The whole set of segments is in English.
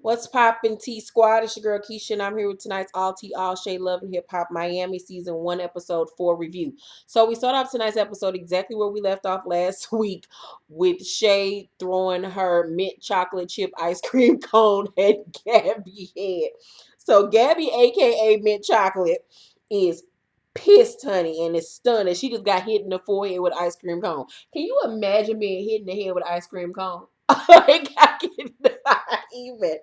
What's poppin' T Squad? It's your girl Keisha, and I'm here with tonight's All Tea All Shade Love and Hip Hop Miami Season 1, Episode 4 review. So we start off tonight's episode exactly where we left off last week with Shay throwing her mint chocolate chip ice cream cone at Gabby head. So Gabby, aka Mint Chocolate, is pissed, honey, and is stunned that she just got hit in the forehead with an ice cream cone. Can you imagine being hit in the head with an ice cream cone? Like, I cannot even.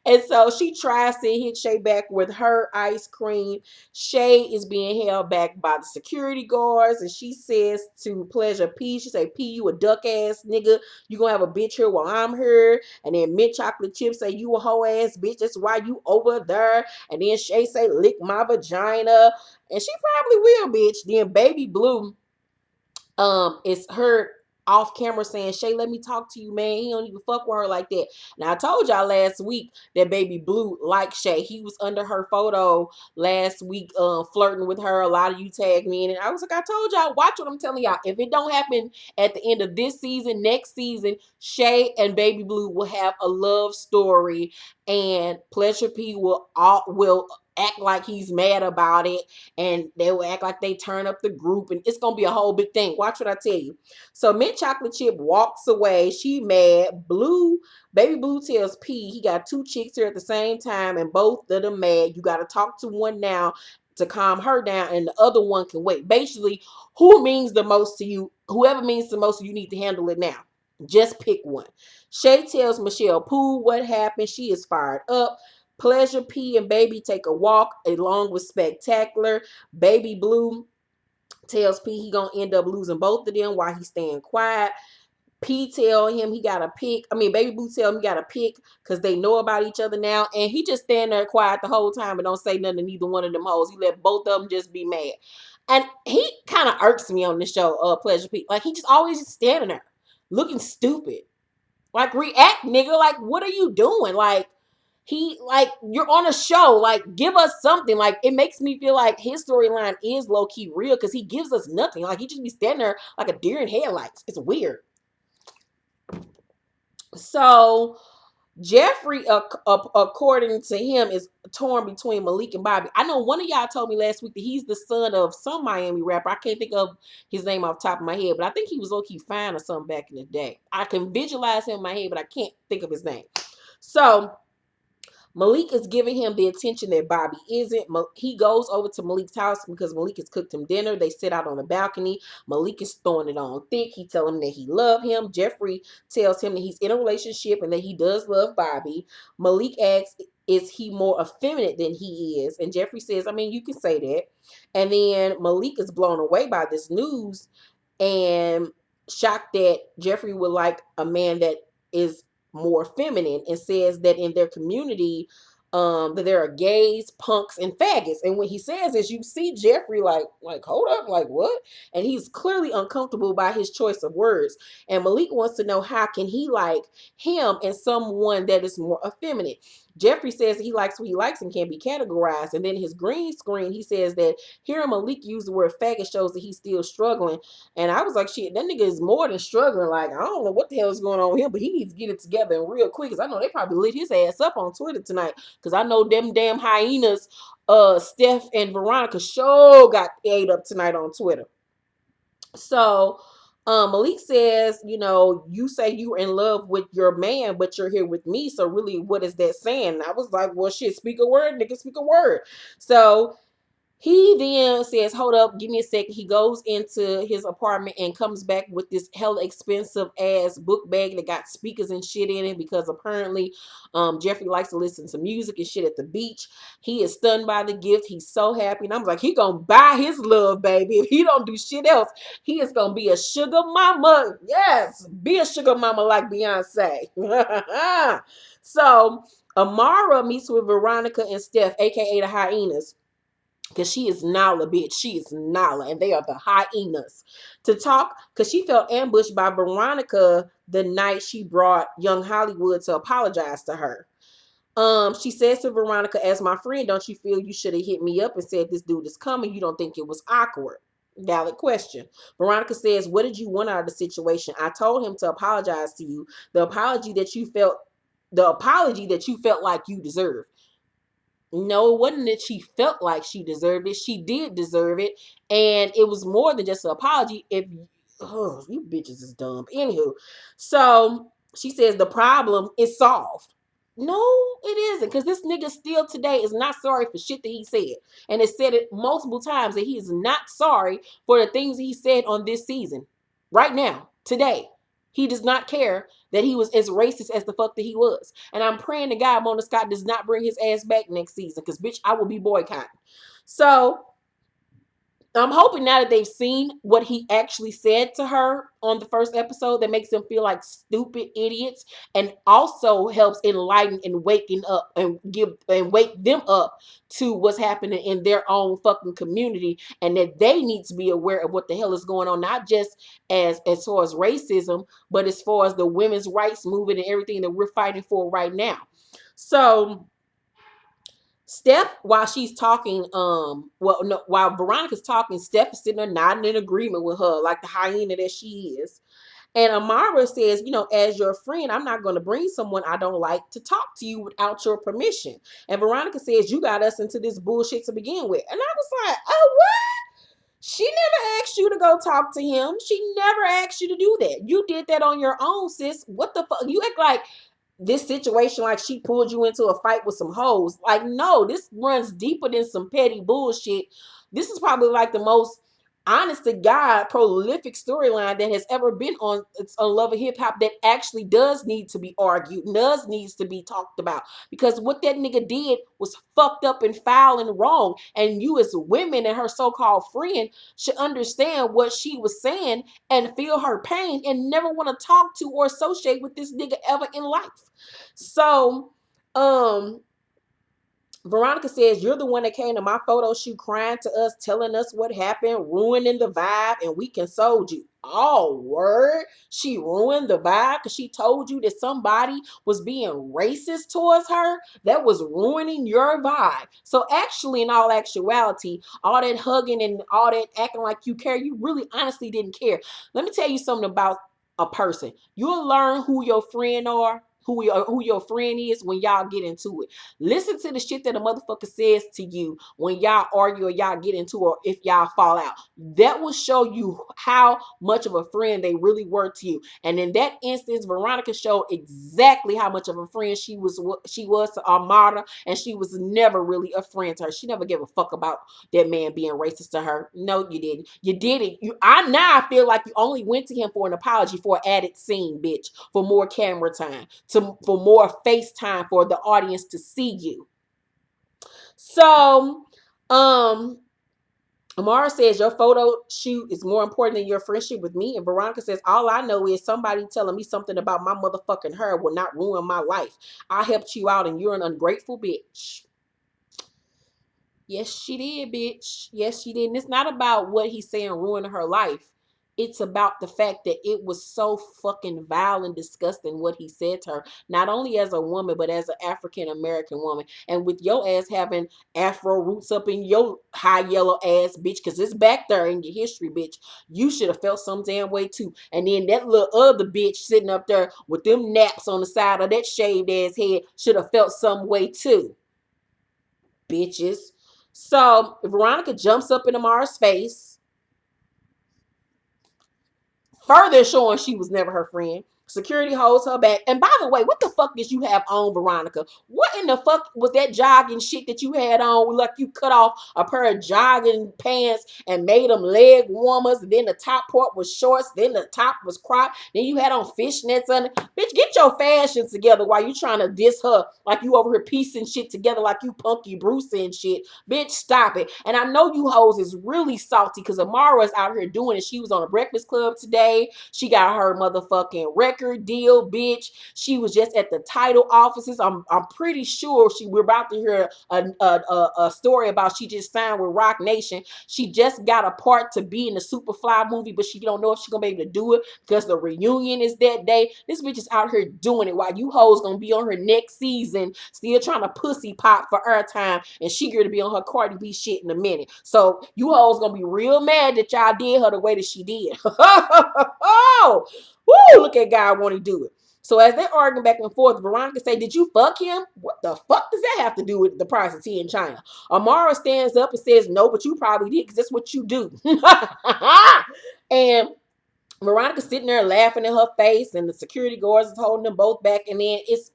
And so she tries to hit Shay back with her ice cream. Shay is being held back by the security guards, and she says to Pleasure P, she say, P, you a duck ass nigga. You gonna have a bitch here while I'm here. And then Mint Chocolate Chip say, you a hoe ass bitch. That's why you over there. And then Shay say, lick my vagina. And she probably will, bitch. Then Baby Blue is heard off camera saying, Shay, let me talk to you, man. He don't even fuck with her like that. Now, I told y'all last week that Baby Blue liked Shay. He was under her photo last week, flirting with her. A lot of you tagged me in it. I was like, I told y'all, watch what I'm telling y'all. If it don't happen at the end of this season, next season, Shay and Baby Blue will have a love story, and Pleasure P will act like he's mad about it, and they will act like they turn up the group, and it's gonna be a whole big thing. Watch what I tell you. So Mint Chocolate Chip walks away. She mad. Baby Blue tells P he got two chicks here at the same time, and both of them mad. You got to talk to one now to calm her down, and the other one can wait. Basically, who means the most to you? Whoever means the most, you need to handle it now. Just pick one. Shay tells Michelle Pooh what happened. She is fired up. Pleasure P and Baby take a walk along with Spectacular. Baby Blue tells P he gonna end up losing both of them while he's staying quiet. P tell him he gotta pick. Baby Blue tell him he gotta pick because they know about each other now. And he just stand there quiet the whole time and don't say nothing to neither one of them hoes. He let both of them just be mad. And he kind of irks me on the show, Pleasure P. Like, he just always just standing there looking stupid. Like, react, nigga. Like, what are you doing? You're on a show. Like, give us something. Like, it makes me feel like his storyline is low key real because he gives us nothing. Like, he just be standing there like a deer in headlights. It's weird. So Jeffrey, according to him, is torn between Malik and Bobby. I know one of y'all told me last week that he's the son of some Miami rapper. I can't think of his name off the top of my head, but I think he was low-key fine or something back in the day. I can visualize him in my head, but I can't think of his name. So Malik is giving him the attention that Bobby isn't. He goes over to Malik's house because Malik has cooked him dinner. They sit out on the balcony. Malik is throwing it on thick. He tells him that he loves him. Jeffrey tells him that he's in a relationship and that he does love Bobby. Malik asks, is he more effeminate than he is? And Jeffrey says, you can say that. And then Malik is blown away by this news and shocked that Jeffrey would like a man that is more feminine, and says that in their community, that there are gays, punks, and faggots. And when he says this, you see Jeffrey like hold up, like what? And he's clearly uncomfortable by his choice of words. And Malik wants to know how can he like him and someone that is more effeminate. Jeffrey says he likes what he likes and can be categorized. And then his green screen, he says that hearing Malik use the word faggot shows that he's still struggling. And I was like, shit, that nigga is more than struggling. Like, I don't know what the hell is going on with him, but he needs to get it together and real quick. Because I know they probably lit his ass up on Twitter tonight. Because I know them damn hyenas, Steph and Veronica, sure got ate up tonight on Twitter. So Malik says, you say you were in love with your man, but you're here with me. So really, what is that saying? And I was like, well, shit, speak a word, nigga, speak a word. So he then says, hold up, give me a second. He goes into his apartment and comes back with this hella expensive ass book bag that got speakers and shit in it because apparently Jeffrey likes to listen to music and shit at the beach. He is stunned by the gift. He's so happy. And I'm like, he gonna buy his love, baby. If he don't do shit else, he is gonna be a sugar mama. Yes, be a sugar mama like Beyonce. So Amara meets with Veronica and Steph, aka the hyenas. Because she is Nala, bitch. She is Nala. And they are the hyenas. To talk, because she felt ambushed by Veronica the night she brought Young Hollywood to apologize to her. She says to Veronica, as my friend, don't you feel you should have hit me up and said this dude is coming? You don't think it was awkward? Valid question. Veronica says, what did you want out of the situation? I told him to apologize to you. The apology that you felt the apology that you felt like you deserved. No, it wasn't that she felt like she deserved it. She did deserve it. And it was more than just an apology. If you bitches is dumb. Anywho, so she says the problem is solved. No, it isn't. Because this nigga still today is not sorry for shit that he said. And has said it multiple times that he is not sorry for the things he said on this season. Right now, today. He does not care that he was as racist as the fuck that he was. And I'm praying to God Mona Scott does not bring his ass back next season. Because, bitch, I will be boycotting. So I'm hoping now that they've seen what he actually said to her on the first episode, that makes them feel like stupid idiots, and also helps enlighten and waking up and wake them up to what's happening in their own fucking community, and that they need to be aware of what the hell is going on, not just as far as racism, but as far as the women's rights movement and everything that we're fighting for right now. So Steph, while she's talking, while Veronica's talking, Steph is sitting there nodding in agreement with her, like the hyena that she is. And Amara says, as your friend, I'm not going to bring someone I don't like to talk to you without your permission. And Veronica says, you got us into this bullshit to begin with. And I was like, oh, what? She never asked you to go talk to him. She never asked you to do that. You did that on your own, sis. What the fuck? You act like this situation like she pulled you into a fight with some hoes. Like, no, this runs deeper than some petty bullshit. This is probably like the most honest to God prolific storyline that has ever been on Love and Hip Hop, that actually does need to be argued, needs to be talked about, because what that nigga did was fucked up and foul and wrong. And you as women and her so-called friend should understand what she was saying and feel her pain and never want to talk to or associate with this nigga ever in life. So, Veronica says, you're the one that came to my photo shoot crying to us, telling us what happened, ruining the vibe, and we consoled you. Oh, word? She ruined the vibe because she told you that somebody was being racist towards her? That was ruining your vibe. So actually, in all actuality, all that hugging and all that acting like you care, you really honestly didn't care. Let me tell you something about a person. You'll learn who your friend are, who your friend is, when y'all get into it. Listen to the shit that a motherfucker says to you when y'all argue or y'all get into, or if y'all fall out. That will show you how much of a friend they really were to you. And in that instance, Veronica showed exactly how much of a friend she was to Amara, and she was never really a friend to her. She never gave a fuck about that man being racist to her. No, you didn't. You did it. I feel like you only went to him for an apology, for an added scene, bitch, for more camera time, for more FaceTime for the audience to see you. So, Amara says, your photo shoot is more important than your friendship with me. And Veronica says, all I know is somebody telling me something about my motherfucking hair will not ruin my life. I helped you out and you're an ungrateful bitch. Yes, she did, bitch. Yes, she did. And it's not about what he's saying ruining her life. It's about the fact that it was so fucking vile and disgusting what he said to her, not only as a woman, but as an African American woman. And with your ass having Afro roots up in your high yellow ass, bitch, because it's back there in your history, bitch, you should have felt some damn way too. And then that little other bitch sitting up there with them naps on the side of that shaved ass head should have felt some way too, bitches. So Veronica jumps up in Amara's face, further showing she was never her friend. Security holds her back. And by the way, what the fuck did you have on, Veronica? What in the fuck was that jogging shit that you had on? Like you cut off a pair of jogging pants and made them leg warmers. Then the top part was shorts. Then the top was cropped. Then you had on fishnets on it. Bitch, get your fashion together while you trying to diss her like you over here piecing shit together like you Punky Bruce and shit. Bitch, stop it. And I know you hoes is really salty because Amara is out here doing it. She was on a Breakfast Club today. She got her motherfucking record deal, bitch. She was just at the title offices. I'm pretty sure we're about to hear a story about she just signed with Rock Nation. She just got a part to be in the Superfly movie, but she don't know if she's gonna be able to do it because the reunion is that day. This bitch is out here doing it while you hoes gonna be on her next season still trying to pussy pop for airtime, and she gonna be on her Cardi B shit in a minute. So you hoes gonna be real mad that y'all did her the way that she did. Oh, woo, look at God want to do it. So as they're arguing back and forth, Veronica say, "Did you fuck him? What the fuck does that have to do with the price of tea in China?" Amara stands up and says, "No, but you probably did because that's what you do." And Veronica's sitting there laughing in her face, and the security guards is holding them both back. And then it's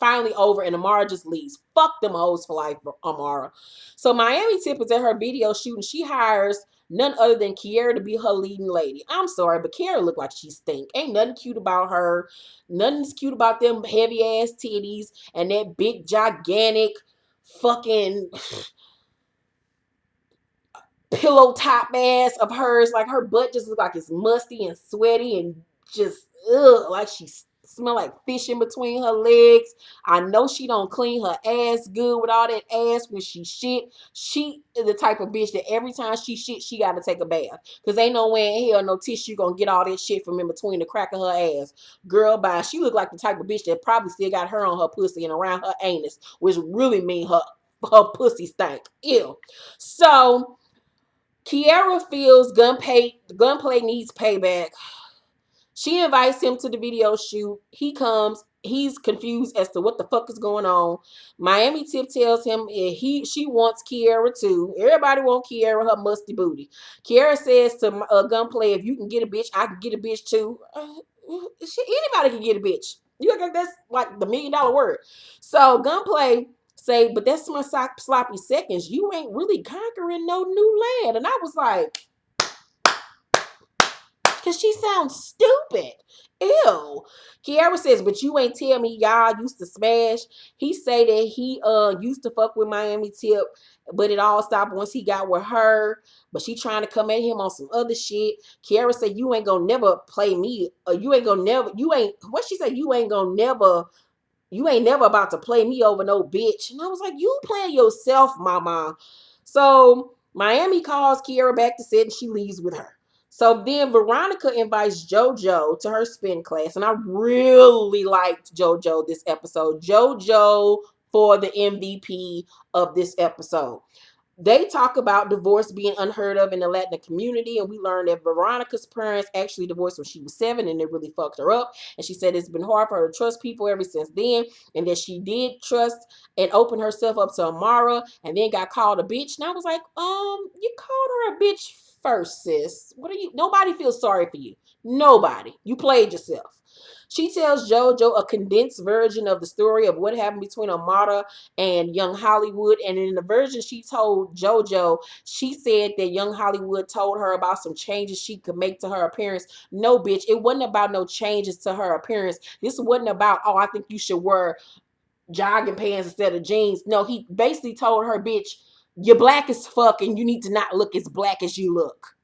finally over, and Amara just leaves. Fuck them hoes for life, Amara. So Miami Tip is at her video shooting. She hires none other than Keyara to be her leading lady. I'm sorry, but Keyara look like she stink. Ain't nothing cute about her. Nothing's cute about them heavy ass titties and that big gigantic fucking pillow top ass of hers. Like her butt just looks like it's musty and sweaty and just like she smell like fish in between her legs. I know she don't clean her ass good with all that ass when she shit. She is the type of bitch that every time she shit, she gotta take a bath. Cause ain't no way in hell no tissue gonna get all that shit from in between the crack of her ass. Girl, bye. She look like the type of bitch that probably still got her on her pussy and around her anus, which really mean her pussy stank. Ew. So Keyara feels gunplay needs payback. She invites him to the video shoot. He comes. He's confused as to what the fuck is going on. Miami Tip tells him she wants Keyara too. Everybody wants Keyara, her musty booty. Keyara says to Gunplay, "If you can get a bitch, I can get a bitch too." Anybody can get a bitch. You think that's like the $1,000,000 word. So Gunplay say, "But that's my sloppy seconds. You ain't really conquering no new land." And I was like, because she sounds stupid. Ew. Keyara says, "But you ain't tell me y'all used to smash." He say that he used to fuck with Miami Tip, but it all stopped once he got with her. But she trying to come at him on some other shit. Keyara said, "You ain't gonna never play me. You ain't gonna never. You ain't what she said. You ain't gonna never. You ain't never about to play me over no bitch." And I was like, "You playing yourself, mama." So Miami calls Keyara back to sit, and she leaves with her. So then Veronica invites Jojo to her spin class. And I really liked Jojo this episode. Jojo for the MVP of this episode. They talk about divorce being unheard of in the Latin community, and we learned that Veronica's parents actually divorced when she was 7, and it really fucked her up. And she said it's been hard for her to trust people ever since then, and that she did trust and open herself up to Amara, and then got called a bitch. And I was like, you called her a bitch first, sis. What are you? Nobody feels sorry for you. Nobody. You played yourself. She tells Jojo a condensed version of the story of what happened between Amara and Young Hollywood. And in the version she told Jojo, she said that Young Hollywood told her about some changes she could make to her appearance. No, bitch, it wasn't about no changes to her appearance. This wasn't about, "Oh, I think you should wear jogging pants instead of jeans." No, he basically told her, "Bitch, you're black as fuck and you need to not look as black as you look."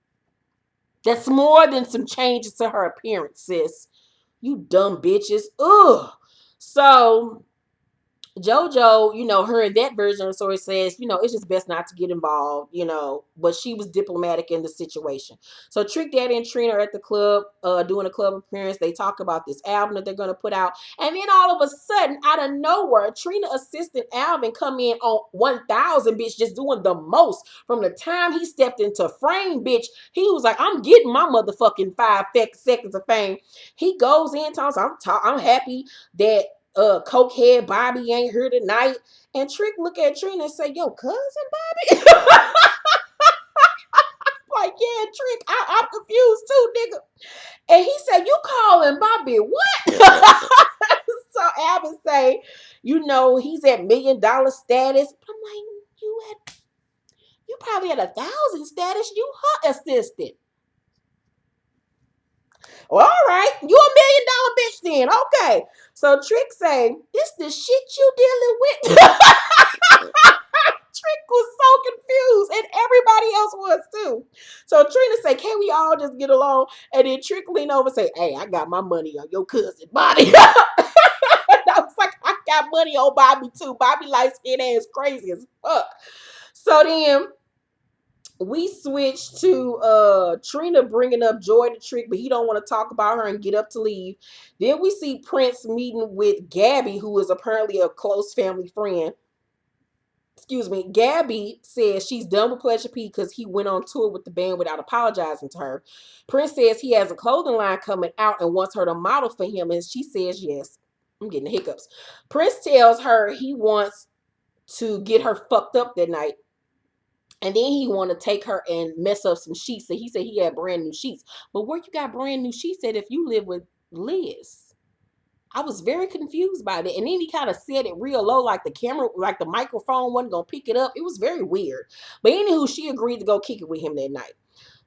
That's more than some changes to her appearance, sis. You dumb bitches. Ugh. So Jojo, her in that version of the story says, it's just best not to get involved, but she was diplomatic in the situation. So Trick Daddy and Trina are at the club, doing a club appearance. They talk about this album that they're going to put out. And then all of a sudden, out of nowhere, Trina assistant Alvin come in on 1,000, bitch, just doing the most. From the time he stepped into frame, bitch, he was like, "I'm getting my motherfucking 5 seconds of fame." He goes in, talks, I'm happy that cokehead Bobby ain't here tonight. And Trick look at Trina and say, "Yo, cousin Bobby?" Like, yeah, Trick, I'm confused too, nigga. And he said, "You calling Bobby what?" So Alvin say, he's at $1,000,000 status. I'm like, you probably at 1,000 status. You her assistant. Well, all right, you $1,000,000 bitch then. Okay. So Trick say, "This the shit you dealing with." Trick was so confused, and everybody else was too. So Trina say, "Can we all just get along?" And then Trick lean over and say, "Hey, I got my money on your cousin Bobby." And I was like, "I got money on Bobby too. Bobby light skin ass crazy as fuck." So then we switch to Trina bringing up Joy to Trick, but he don't want to talk about her and get up to leave. Then we see Prince meeting with Gabby, who is apparently a close family friend. excuse me, Gabby says she's done with Pleasure P because he went on tour with the band without apologizing to her. Prince says he has a clothing line coming out and wants her to model for him, and she says yes. I'm getting the hiccups. Prince tells her he wants to get her fucked up that night. And then he want to take her and mess up some sheets. So he said he had brand new sheets. But where you got brand new sheets at if you live with Liz? I was very confused by that. And then he kind of said it real low, like the camera, like the microphone wasn't going to pick it up. It was very weird. But anywho, she agreed to go kick it with him that night.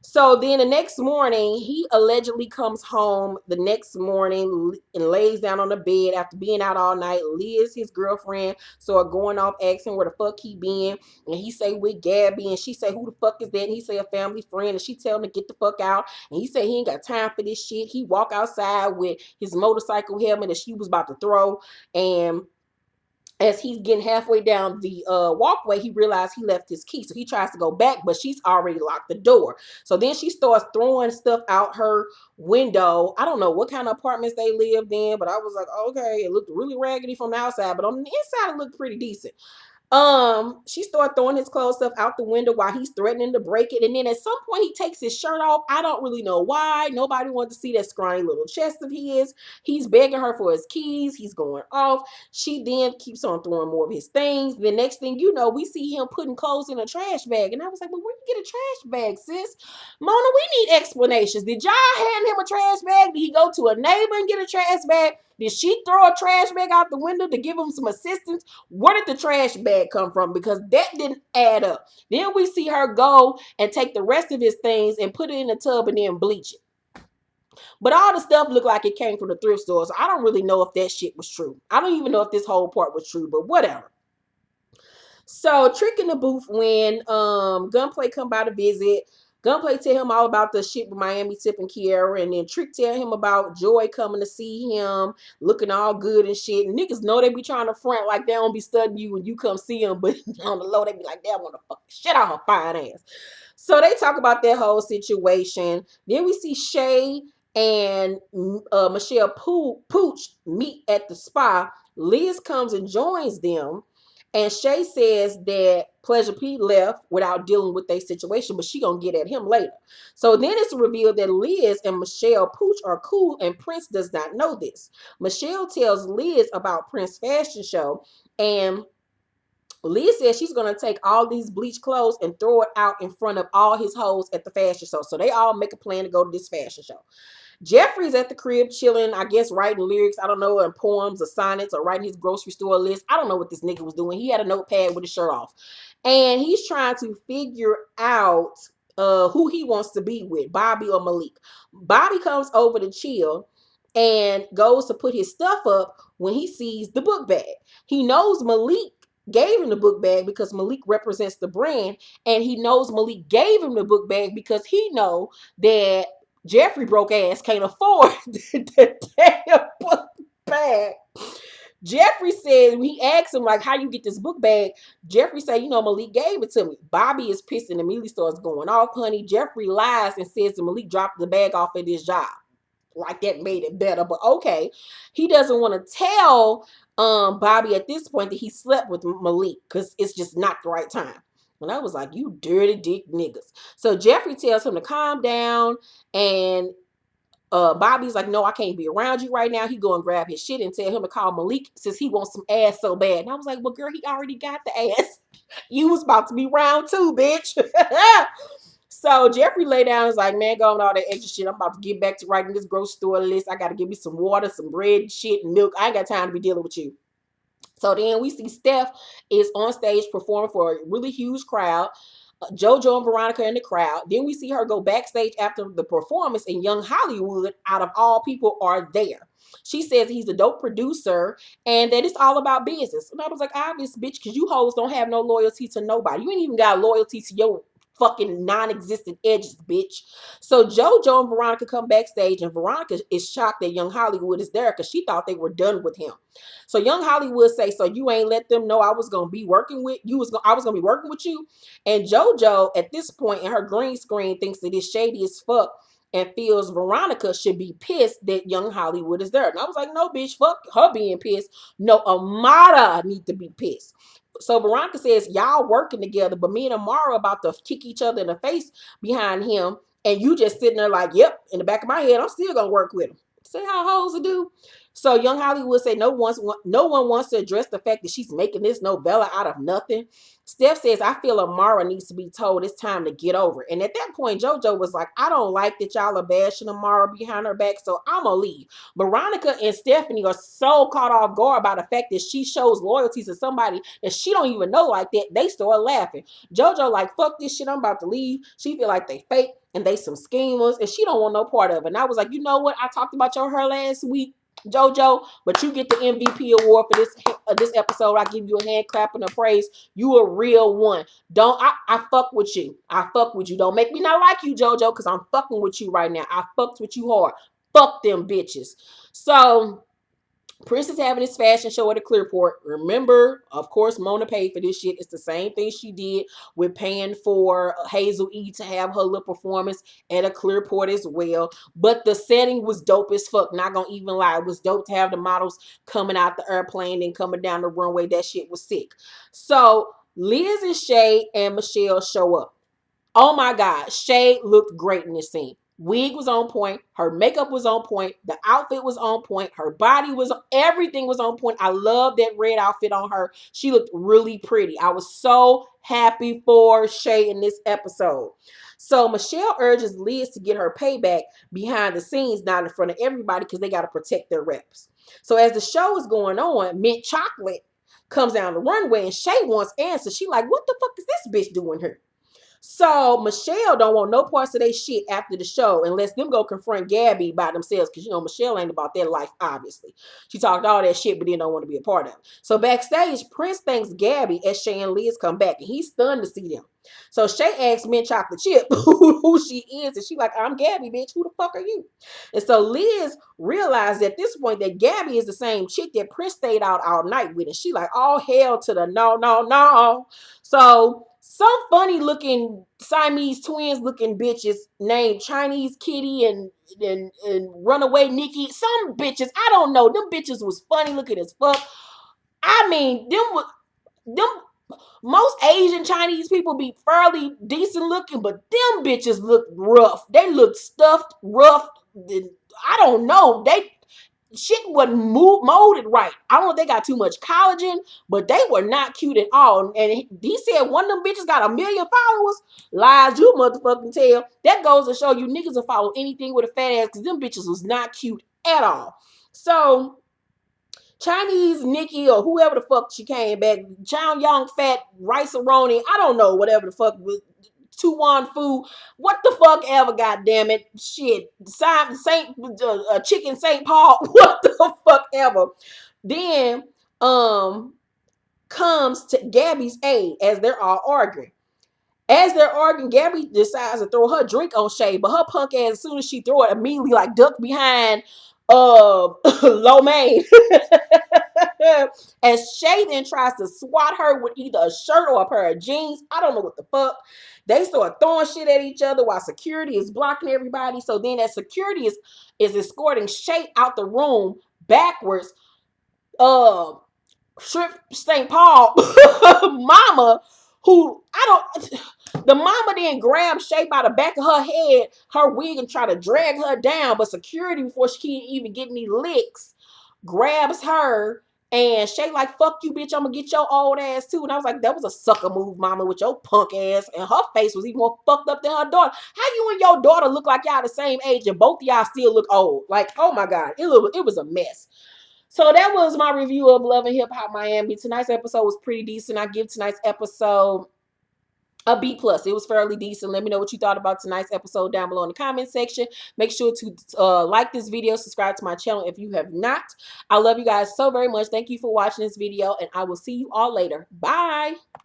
So then the next morning, he allegedly comes home the next morning and lays down on the bed after being out all night. Liz, his girlfriend, started going off asking where the fuck he been. And he say with Gabby, and she say, who the fuck is that? And he say a family friend, and she tell him to get the fuck out. And he say he ain't got time for this shit. He walk outside with his motorcycle helmet that she was about to throw. And as he's getting halfway down the walkway, he realized he left his key. So he tries to go back, but she's already locked the door. So then she starts throwing stuff out her window. I don't know what kind of apartments they lived in, but I was like, okay, it looked really raggedy from the outside, but on the inside, it looked pretty decent. She started throwing his clothes stuff out the window while he's threatening to break it. And then at some point he takes his shirt off. I don't really know why. Nobody wants to see that scrawny little chest of his. He's begging her for his keys. He's going off. She then keeps on throwing more of his things. The next thing you know, we see him putting clothes in a trash bag. And I was like, well, where you get a trash bag, sis? Mona, we need explanations. Did y'all hand him a trash bag? Did he go to a neighbor and get a trash bag? Did she throw a trash bag out the window to give him some assistance? Where did the trash bag come from? Because that didn't add up. Then we see her go and take the rest of his things and put it in a tub and then bleach it. But all the stuff looked like it came from the thrift store. So I don't really know if that shit was true. I don't even know if this whole part was true, but whatever. So Trick in the booth when Gunplay come by to visit. Gunplay tell him all about the shit with Miami Tip and Keyara, and then Trick tell him about Joy coming to see him, looking all good and shit. And niggas know they be trying to front like they don't be studying you when you come see them, but on the low they be like, they want to fuck shit out her fine ass. So they talk about that whole situation. Then we see Shay and Michelle Pooch meet at the spa. Liz comes and joins them. And Shay says that Pleasure P left without dealing with their situation, but she gonna get at him later. So then it's revealed that Liz and Michelle Pooch are cool, and Prince does not know this. Michelle tells Liz about Prince's fashion show, and Liz says she's gonna take all these bleach clothes and throw it out in front of all his hoes at the fashion show. So they all make a plan to go to this fashion show. Jeffrey's at the crib chilling, I guess writing lyrics, I don't know, in poems or sonnets or writing his grocery store list. I don't know what this nigga was doing. He had a notepad with his shirt off. And he's trying to figure out who he wants to be with, Bobby or Malik. Bobby comes over to chill and goes to put his stuff up when he sees the book bag. He knows Malik gave him the book bag because Malik represents the brand, and he knows Malik gave him the book bag because he know that Jeffrey broke ass can't afford the damn book bag. Jeffrey said, when he asked him, like, how you get this book bag? Jeffrey said, you know, Malik gave it to me. Bobby is pissed and immediately starts going off, honey. Jeffrey lies and says that Malik dropped the bag off at his job. Like that made it better, but okay. He doesn't want to tell Bobby at this point that he slept with Malik because it's just not the right time. And I was like, you dirty dick niggas. So Jeffrey tells him to calm down, and Bobby's like, no, I can't be around you right now. He go and grab his shit and tell him to call Malik since he wants some ass so bad. And I was like, well, girl, he already got the ass. You was about to be round two, bitch. So Jeffrey lay down and is like, man, go on all that extra shit. I'm about to get back to writing this grocery store list. I got to give me some water, some bread, shit, and milk. I ain't got time to be dealing with you. So then we see Steph is on stage performing for a really huge crowd. Jojo and Veronica in the crowd. Then we see her go backstage after the performance, and Young Hollywood, out of all people, are there. She says he's a dope producer and that it's all about business. And I was like, obvious, bitch, because you hoes don't have no loyalty to nobody. You ain't even got loyalty to your fucking non-existent edges, bitch. So Jojo and Veronica come backstage, and Veronica is shocked that Young Hollywood is there because she thought they were done with him. So Young Hollywood say, so you ain't let them know I was gonna be working with you, I was gonna be working with you. And Jojo at this point in her green screen thinks that it's shady as fuck and feels Veronica should be pissed that young Hollywood is there. And I was like, no, bitch, fuck her being pissed. No, Amara need to be pissed. So Veronica says, y'all working together, but me and Amara about to kick each other in the face behind him. And you just sitting there like, yep, in the back of my head, I'm still going to work with him. See how hoes do? So young Hollywood said no one wants to address the fact that she's making this novella out of nothing. Steph says, I feel Amara needs to be told it's time to get over. And at that point, Jojo was like, I don't like that y'all are bashing Amara behind her back, so I'm going to leave. Veronica and Stephanie are so caught off guard by the fact that she shows loyalty to somebody that she don't even know like that. They start laughing. Jojo like, fuck this shit, I'm about to leave. She feel like they fake and they some schemers, and she don't want no part of it. And I was like, you know what? I talked about her last week, Jojo, but you get the MVP award for this episode. I give you a hand clap and a praise. You a real one. I fuck with you. I fuck with you. Don't make me not like you, Jojo, because I'm fucking with you right now. I fucked with you hard. Fuck them bitches. So Prince is having his fashion show at a Clearport. Remember, of course, Mona paid for this shit. It's the same thing she did with paying for Hazel E to have her little performance at a Clearport as well. But the setting was dope as fuck. Not gonna even lie. It was dope to have the models coming out the airplane and coming down the runway. That shit was sick. So Liz and Shay and Michelle show up. Oh my God, Shay looked great in this scene. Wig was on point. Her makeup was on point. The outfit was on point. Her body was, everything was on point. I love that red outfit on her. She looked really pretty. I was so happy for Shay in this episode. So Michelle urges Liz to get her payback behind the scenes, not in front of everybody, because they got to protect their reps. So as the show is going on, Mint Chocolate comes down the runway and Shay wants answers. She like, what the fuck is this bitch doing here? So Michelle don't want no parts of their shit after the show unless them go confront Gabby by themselves, because Michelle ain't about their life, obviously. She talked all that shit, but then don't want to be a part of it. So backstage, Prince thanks Gabby as Shay and Liz come back, and he's stunned to see them. So Shay asks Mint Chocolate Chip who she is, and she like, I'm Gabby, bitch. Who the fuck are you? And so Liz realized at this point that Gabby is the same chick that Prince stayed out all night with, and she like, all hell to the no, no, no. So some funny looking Siamese twins looking bitches named Chinese Kitty and Runaway Nikki. Some bitches, I don't know. Them bitches was funny looking as fuck. I mean, them most Asian Chinese people be fairly decent looking, but them bitches look rough. They look stuffed, rough. I don't know. They shit wasn't molded right. I don't know if they got too much collagen, but they were not cute at all. And he said one of them bitches got 1 million followers. Lies, you motherfucking tell. That goes to show you niggas will follow anything with a fat ass, because them bitches was not cute at all. So Chinese Nikki or whoever the fuck she came back, Chow Young Fat Rice-A-Roni, I don't know, whatever the fuck with Tuan Fu, what the fuck ever, goddamn it, shit, Chicken St. Paul, what the fuck ever. Then comes to Gabby's aid as they're all arguing. As they're arguing, Gabby decides to throw her drink on Shay, but her punk ass, as soon as she throw it, immediately like duck behind Lhhmia. As Shay then tries to swat her with either a shirt or a pair of jeans. I don't know what the fuck. They start throwing shit at each other while security is blocking everybody. So then that security is escorting Shay out the room backwards. Shrimp St. Paul mama, who the mama then grabbed Shay by the back of her head, her wig, and try to drag her down, but security, before she can even get any licks, grabs her, and Shay like, fuck you, bitch, I'm gonna get your old ass too. And I was like, that was a sucker move, mama, with your punk ass. And her face was even more fucked up than her daughter. How you and your daughter look like y'all the same age and both of y'all still look old? Like, oh my God, it was a mess. So that was my review of Love and Hip Hop Miami. Tonight's episode was pretty decent. I give tonight's episode a B+. It was fairly decent. Let me know what you thought about tonight's episode down below in the comment section. Make sure to like this video, subscribe to my channel if you have not. I love you guys so very much. Thank you for watching this video, and I will see you all later. Bye.